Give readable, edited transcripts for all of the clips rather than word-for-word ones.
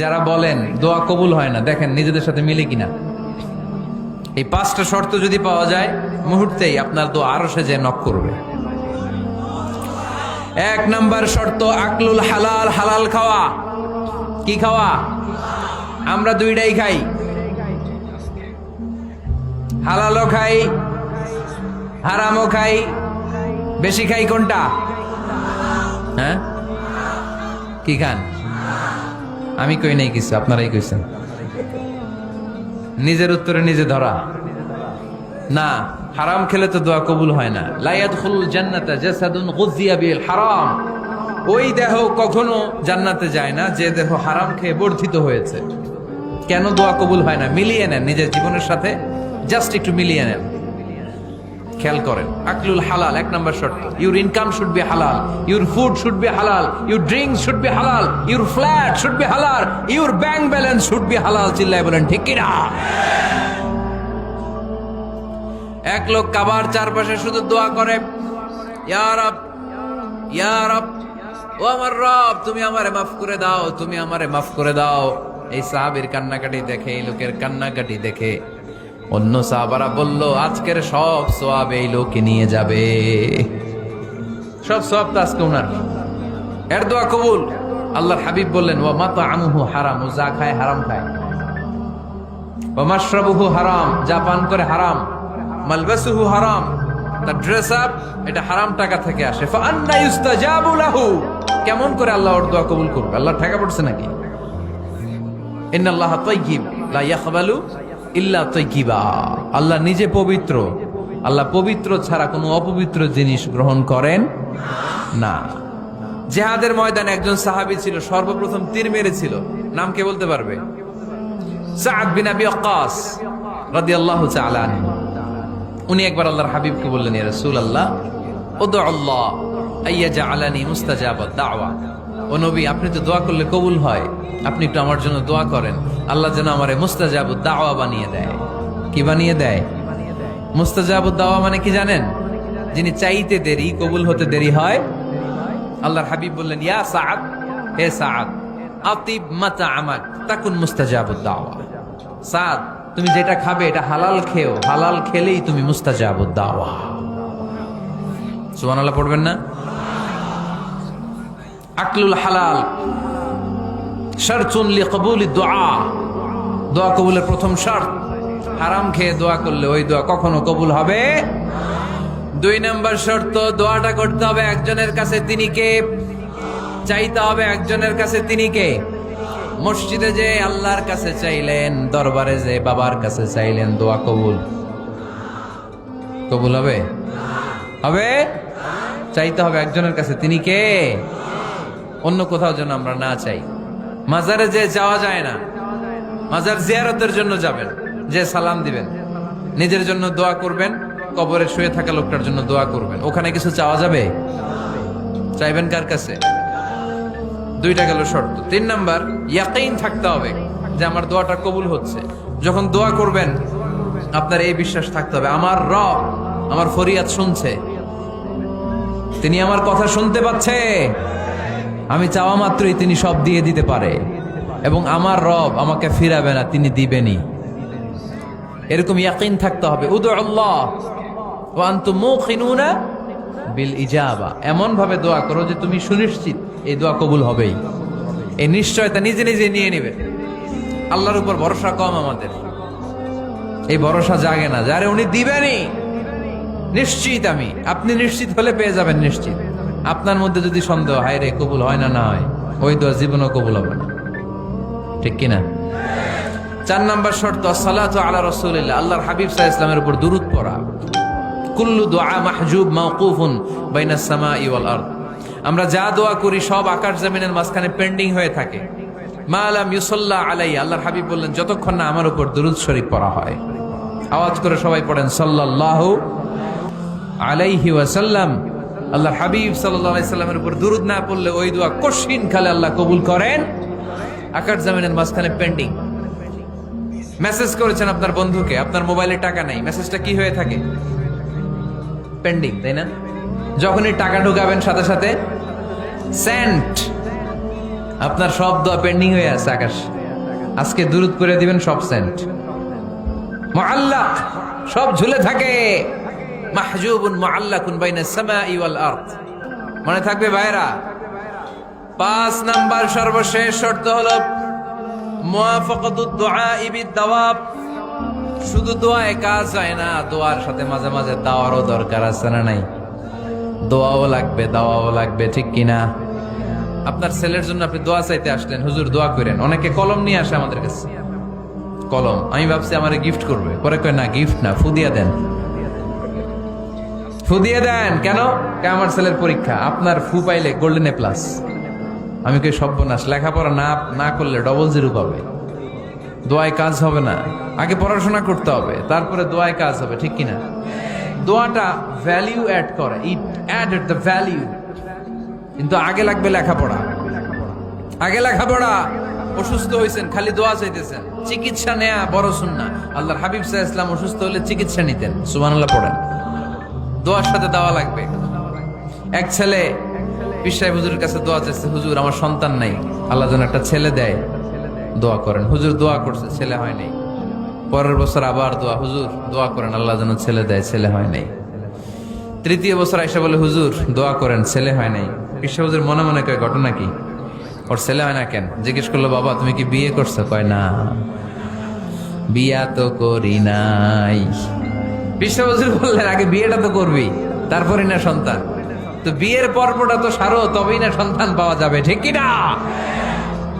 যারা বলেন দোয়া কবুল হয় না, দেখেন নিজেদের সাথে মিলে কিনা। এই 5টা শর্ত যদি পাওয়া যায়, মুহূর্তেই আপনার দোয়া আরশে যে নক করবে। 1 নাম্বার শর্ত আকলুল হালাল, হালাল খাওয়া। কি খাওয়া? আমরা দুইটাই খাই, হালালও খাই হারামও খাই। বেশি খাই কোনটা? হ্যাঁ, কি খান? আমি কই নাই কিছু, আপনারাই কইছেন। নিজের উত্তরে নিজে ধরা না। হারাম খেলে তো দোয়া কবুল হয় না। লা ইয়াদখুলুল জান্নাতা জাসাদুন গুযিয়া বিল হারাম। ওই দেহ কখনো জান্নাতে যায় না যে দেহ হারাম খেয়ে বর্ধিত হয়েছে। কেন দোয়া কবুল হয় না? মিলিয়ে নেন নিজের জীবনের সাথে, জাস্ট একটু মিলিয়ে নেন, খেয়াল করেন। আকলুল হালাল 1 নাম্বার শর্ত। ইউর ইনকাম শুড বি হালাল, ইউর ফুড শুড বি হালাল, ইউর ড্রিঙ্কস শুড বি হালাল, ইউর ফ্ল্যাট শুড বি হালাল, your bank balance should be হালাল। চিল্লায় বলেন ঠিক কিনা? এক লোক কাবার চারপাশে শুধু দোয়া করে, ইয়া রব, ইয়া রব, ও আমার রব, তুমি আমারে মাফ করে দাও, তুমি আমারে মাফ করে দাও। এই সাহাবীর কান্নাকাটি দেখে, এই লোকের কান্নাকাটি দেখে অন্য সাহাবারা বলল, আজকের সব সওয়াব এই লোকে নিয়ে যাবে। সব সওয়াব তো আজকে ওনার। এর দোয়া কবুল। আল্লাহর হাবিব বললেন, ওয়া মাতআমুহু হারাম, ও যা খায় হারাম খায়। ওয়া মাশরাবুহু হারাম, যা পান করে হারাম। মালবাসুহু হারাম, তার ড্রেস আপ এটা হারাম টাকা থেকে আসে। ফা আন্না ইউস্তাজাবু লাহু, কেমন করে আল্লাহ ওর দোয়া কবুল করবে? আল্লাহ ঠেকা পড়ছে নাকি? ইন্নাল্লাহা তাইয়্যিব লা ইয়াকবালু ইল্লা তাইয়্যিবা। আল্লাহ নিজে পবিত্র, আল্লাহ পবিত্র ছাড়া কোনো অপবিত্র জিনিস গ্রহণ করেন না। জিহাদের ময়দানে একজন সাহাবী ছিল, সর্বপ্রথম তীর মেরেছিল। নাম কে বলতে পারবে? সাদ বিন আবি ওয়াক্কাস রাদিয়াল্লাহু তাআলা আনহু। উনি একবার আল্লাহর হাবিবকে বললেন, ইয়া রাসূলুল্লাহ, উদু আল্লাহ আইয়াজআলানি মুস্তাজাবাদ দাওয়া। ও নবী, আপনি তো দোয়া করলে কবুল হয়, আপনি একটু আমার জন্য দোয়া করেন, আল্লাহ যেন আমারে মুস্তাজাবুদ দাওয়া বানিয়ে দেয়। কি বানিয়ে দেয়? মুস্তাজাবুদ দাওয়া মানে কি জানেন? যিনি চাইতে দেরি, কবুল হতে দেরি হয়। আল্লাহর হাবিব বললেন, ইয়া সাআদ, হে সাআদ, আতিব মাতআমাক তাকুন মুস্তাজাবুদ দাওয়া। সাদ, তুমি যেটা খাবে এটা হালাল খেও, হালাল খেলেই তুমি মুস্তাজাবুদ দাওয়া। সুবহানাল্লাহ পড়বেন না? আকলুল হালাল শারতুন লিকবুলিদ দুআ, দোয়া কবুলের প্রথম শর্ত। হারাম খেয়ে দোয়া করলে ওই দোয়া কখনো কবুল হবে। 2 নাম্বার শর্ত, দোয়াটা করতে হবে একজনের কাছে, তিনি কে? চাইতে হবে একজনের কাছে, তিনি কে? মসজিদে যে আল্লাহর কাছে চাইলেন, দরবারে যে বাবার কাছে চাইলেন, দোয়া কবুল কবুল হবে? হবে। চাইতে হবে একজনের কাছে, তিনি কে? অন্য কোথাও যেন আমরা না চাই। মাজারে যে যাওয়া যায় না, মাজার জিয়ারতের জন্য যাবেন, যে সালাম দিবেন, নিজের জন্য দোয়া করবেন, কবরে শুয়ে থাকা লোকটার জন্য দোয়া করবেন। ওখানে কিছু চাওয়া যাবে? চাইবেন কার কাছে? 2টা গেল শর্ত। 3 নাম্বার, ইয়াকিন থাকতে হবে যে আমার দোয়াটা কবুল হচ্ছে। যখন দোয়া করবেন আপনার এই বিশ্বাস থাকতে হবে, আমার রব আমার ফরিয়াদ শুনছে, তিনি আমার কথা শুনতে পাচ্ছে, আমি চাওয়া মাত্রই তিনি সব দিয়ে দিতে পারে, এবং আমার রব আমাকে ফিরাবে না, তিনি দিবেনই। এরকম ইয়াকিন থাকতে হবে। উদু আল্লাহ ওয়া আনতুম মুকিনুনা বিল ইজাবা, এমন ভাবে দোয়া করো যে তুমি সুনিশ্চিত এই দোয়া কবুল হবেই। এই নিশ্চয়তা নিজে নিজে নিয়ে নেবে। আল্লাহর উপর ভরসা কম আমাদের, এই ভরসা জাগে না, যারে উনি দিবেনই নিশ্চিত আমি। আপনি নিশ্চিত হলে পেয়ে যাবেন নিশ্চিত। আপনার মধ্যে যদি সন্দেহ, হায় রে কবুল হয় না, না হয়, ওই দোয়া জীবনও কবুল হবে না। ঠিক কিনা? 4 নাম্বার শর্ত, সালাতু আলা রাসূলিল্লাহ, আল্লাহর হাবিব সাল্লাল্লাহু আলাইহি ওয়াসাল্লামের উপর দুরূদ পড়া। কুল্লু দুআ মাহজুব মাওকুফুন বাইনাস সামাই ওয়াল আরদ। আমরা যা দোয়া করি সব আকাশ জমিনের মাঝখানে পেন্ডিং হয়ে থাকে। মা লাম ইউসাল্লা আলাইহি, আল্লাহর হাবিব বললেন, যতক্ষণ না আমার উপর দুরূদ শরীফ পড়া হয়। আওয়াজ করে সবাই পড়েন, সাল্লাল্লাহু আলাইহি ওয়াসাল্লাম। আল্লাহর হাবিব সাল্লাল্লাহু আলাইহি সাল্লামের উপর দুরূদ না পড়লে ওই দোয়া কঠিন কালে আল্লাহ কবুল করেন। আকাশ জমিনের মাঝখানে পেন্ডিং। মেসেজ করেছেন আপনার বন্ধুকে, আপনার মোবাইলে টাকা নাই, মেসেজটা কি হয়ে থাকে? পেন্ডিং, তাই না? যখনই টাকা ঢুকাবেন সাথে সাথে সেন্ট, আপনার সব দোয়া পেন্ডিং হয়ে আছে আকাশ, আজকে দুরুদ করে দিবেন, সব সেন্ট মুআল্লাক, সব ঝুলে থাকে। মাহজুবুন মুআল্লাকুন বাইনাস সামাই ওয়াল আরদ। মনে থাকবে ভাইরা। 5 নাম্বার সর্বশেষ শর্ত হলো মুওয়াফাকাতুদ দুআই বিদ-দাওয়াব। শুধু দোয়ায় কাজ হয় না, দোয়ার সাথে মাঝে মাঝে দাওয়ারও দরকার আছে না নাই? দোয়াও লাগবে, দাওয়াও লাগবে, ঠিক কিনা? আপনার ছেলের জন্য আপনি দোয়া চাইতে আসলেন, হুজুর দোয়া করেন। অনেকে কলম নিয়ে আসে আমাদের কাছে, কলম। আমি ভাবছি আমারে গিফট করবে, পরে কয় না, গিফট না, ফুদিয়া দেন, ফুদিয়ে দেন। কেন? আমার ছেলের পরীক্ষা, আপনার ফু পাইলে গোল্ডেন এ প্লাস। আমি কই সর্বনাশ, লেখাপড়া না করলে ডবল জিরো পাবে, দোয়ায় কাজ হবে না। আগে পড়াশোনা করতে হবে, তারপরে দোয়ায় কাজ হবে, ঠিক কিনা? দোয়াটা ভ্যালিউ অ্যাড করে, ইট অ্যাডেড দ্য ভ্যালিউ। কিন্তু আগে লাগবে লেখাপড়া, আগে লেখাপড়া। অসুস্থ হয়েছেন, খালি দোয়া চাইতেছেন, চিকিৎসা নেয়া বড় সুন্নাহ। আল্লাহর হাবিব সাল্লাল্লাহু আলাইহি ওয়াসাল্লাম অসুস্থ হলে চিকিৎসা নিতেন, সুবহানাল্লাহ পড়েন। দোয়ার সাথে দাওয়া লাগবে। এক ছেলে পীর সাহেব হুজুরের কাছে দোয়া চাইছে, হুজুর আমার সন্তান নাই, আল্লাহ যেন একটা ছেলে দেয়, দোয়া করেন। হুজুর দোয়া করছে, ছেলে হয় নাই। পরের বছর আবার দোয়া, হুজুর দোয়া করেন আল্লাহ যেন ছেলে দেয়, ছেলে হয় নাই। তৃতীয় বছর আইসা বলে, হুজুর দোয়া করেন, ছেলে হয় নাই। পীর সাহেব হুজুর মনে মনে কয়, ঘটনা কি? ওর ছেলে হয় না কেন? জিজ্ঞেস করলো, বাবা তুমি কি বিয়ে করছো? কয় না, বিয়া তো করি নাই। পীর সাহেব হুজুর বললেন, আগে বিয়েটা তো করবি, তারপরে না সন্তান। তো বিয়ের পর্বটা তো সারো, তবেই না সন্তান পাওয়া যাবে, ঠিক কিনা?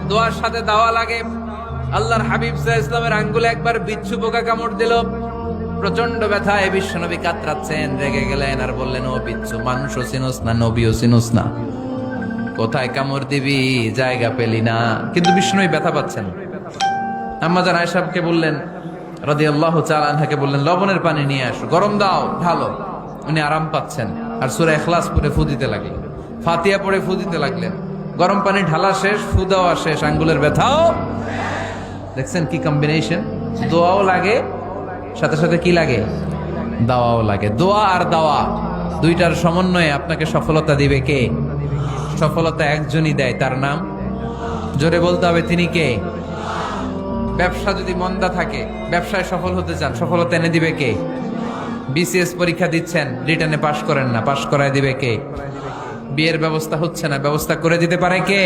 দোয়ার সাথে দাওয়া লাগে। আল্লাহর হাবিব সাল্লাল্লাহু আলাইহি ওয়াসাল্লামের আঙ্গুলে একবার বিচ্ছু পোকা কামড় দিল, প্রচন্ড ব্যথায় বিশ্বনবী কাতরাচ্ছেন, রেগে গেলেন আর বললেন, ও বিচ্ছু, মানুষও চিনোস না, নবীও চিনোস না, কোথায় কামড় দিবি, জায়গা পেলি না। কিন্তু বিশ্বনবী ব্যথা পাচ্ছেন। আম্মা জান আয়েশাকে বললেন, রাদিয়াল্লাহু তাআলা আনহাকে বললেন, লবণের পানি নিয়ে আসো, গরম দাও, ঢালো। উনি আরাম পাচ্ছেন, আর সূরা ইখলাস পড়ে ফু দিতে লাগলেন, ফাতিহা পড়ে ফু দিতে লাগলেন। গরম পানি ঢালা শেষ, ফু দেওয়া শেষ, আঙ্গুলের ব্যথাও। দেখছেন কি কম্বিনেশন? দোয়াও লাগে, সাথে সাথে কি লাগে? দাওয়াও লাগে। দোয়া আর দাওয়া দুইটার সমন্বয়ে আপনাকে সফলতা দিবে কে? সফলতা একজনই দেয়, তার নাম জোরে বলতে হবে, তিনি কে? ব্যবসা যদি মন্দা থাকে, ব্যবসায় সফল হতে চান, সফলতা এনে দিবে কে? বিসিএস পরীক্ষা দিচ্ছেন, রিটেনে পাশ করেন না, পাশ করায় দিবে কে? বিয়ের ব্যবস্থা হচ্ছে না, ব্যবস্থা করে দিতে পারে কে?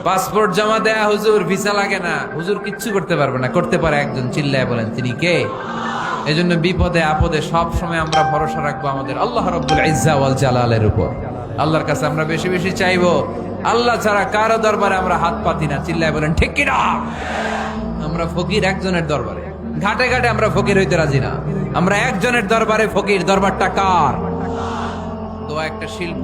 পাসপোর্ট জমা দেয়া, হুজুর ভিসা লাগে না, হুজুর কিচ্ছু করতে পারবে না, করতে পারে একজন, চিল্লায় বলেন তিনি কে? এজন্য বিপদে আপদে সব সময় আমরা ভরসা রাখবো আমাদের আল্লাহ রাব্বুল ইজ্জা ওয়াল জালালের উপর। আল্লাহর কাছে আমরা বেশি বেশি চাইবো। আল্লাহ ছাড়া কারো দরবারে আমরা হাত পাতি না, চিল্লায় বলেন ঠিক কিনা? আমরা ফকির একজনের দরবারে, ঘাটে ঘাটে আমরা ফকির হইতে রাজি না, আমরা একজনের দরবারে ফকির। দরবারটা কার? দোয়া একটা শিল্প।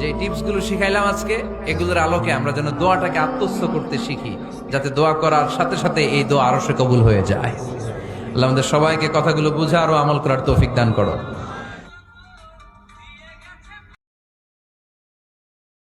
যে টিপস গুলো শিখাইলাম আজকে, এগুলোর আলোকে আমরা যেন দোয়াটাকে আত্মস্থ করতে শিখি, যাতে দোয়া করার সাথে সাথে এই দোয়া আরো সে কবুল হয়ে যায়। আল্লাহ আমাদের সবাইকে কথাগুলো বুঝা আরো আমল করার তৌফিক দান করো।